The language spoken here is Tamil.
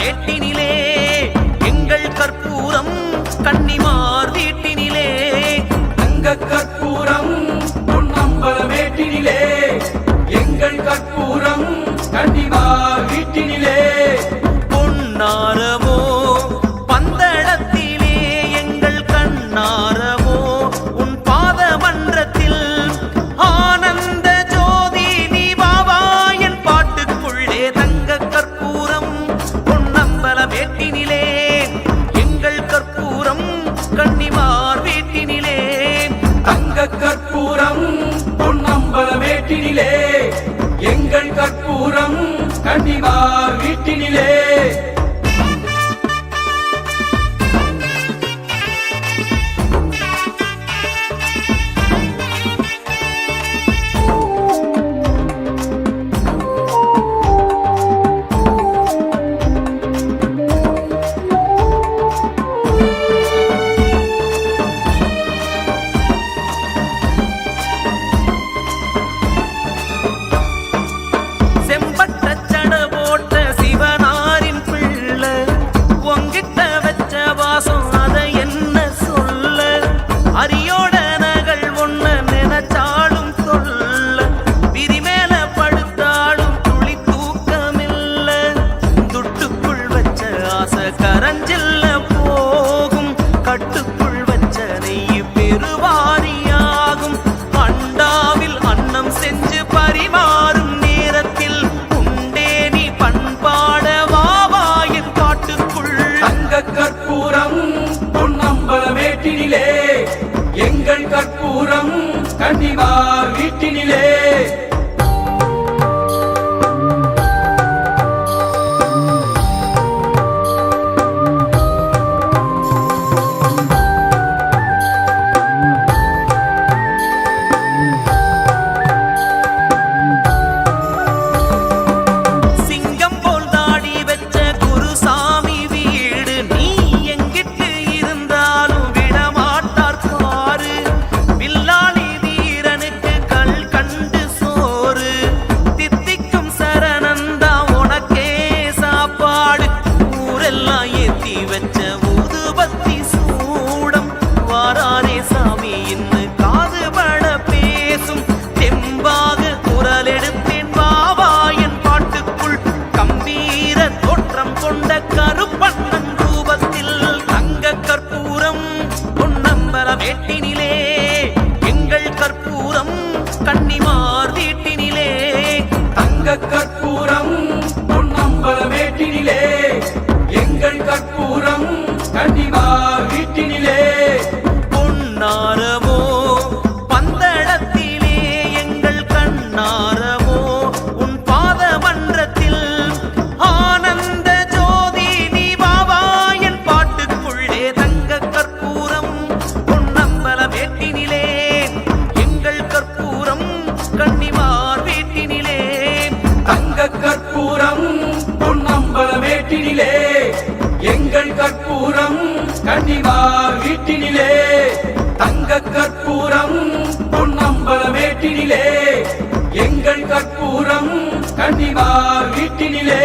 வேட்டினிலே எங்கள் கற்பூரம் கன்னிமார் வீட்டினிலே தங்க கற்பூரம் பொன்னம்பல வேட்டினிலே எங்கள் கற்பூரம் கன்னிமார் வீட்டினிலே பொன்னாரமோ பந்தளத்திலே எங்கள் கண்ணாரமோ உன் பாத மன்றத்தில் ஆனந்த ஜோதி நீ பாபா என் பாட்டுக்குள்ளே தங்க கற்பூரம் பொன்னம்பல வேட்டினிலே எங்கள் கற்பூரம் கன்னிமார் வீட்டினிலே தங்க கற்பூரம் பொன்னம்பல வேட்டினிலே எங்கள் கற்பூரம் கன்னிமார் வீட்டினிலே கரஞ்சில்ல போகும் கட்டுக்குள் வச்ச நெய் பெருவாரியாகும் அண்டாவில் அன்னம் செஞ்சு பரிமாறும் நேரத்தில் உண்டே நீ பண்பாட வாவாயின் காட்டுக்குள் தங்க கற்பூரம் பொன்னம்பல வேட்டினிலே எங்கள் கற்பூரம் கன்னிமார் வீட்டினிலே வச்ச ஊதுபத்தி சூடம் வாரானே சாமி இன்னு காதுபட பேசும் தெம்பாக குரல் எடுத்தேன் பாபா என் பாட்டுக்குள் கம்பீர தோற்றம் கொண்ட கருப்பண்ணன் ரூபத்தில் தங்க கற்பூரம் பொன்னம்பல வேட்டினிலே எங்கள் கற்பூரம் கன்னிமார் வீட்டினிலே தங்க கற்பூரம் பொன்னம்பல வேட்டினிலே எங்கள் கற்பூரம் கன்னிமார் வீட்டினிலே பொன்னாரமோ பந்தளத்திலே எங்கள் கண்ணாரமோ உன் பாத மன்றத்தில் ஆனந்த ஜோதி நீ பாபா என் பாட்டுக்குள்ளே தங்க கற்பூரம் பொன்னம்பல வேட்டினிலே எங்கள் கற்பூரம் கன்னிமார் வீட்டினிலே தங்க கற்பூரம் பொன்னம்பல வேட்டினிலே எங்கள் கற்பூரம் கன்னிமார் வீட்டினிலே தங்க கற்பூரம் பொன்னம்பல வேட்டினிலே எங்கள் கற்பூரம் கன்னிமார் வீட்டினிலே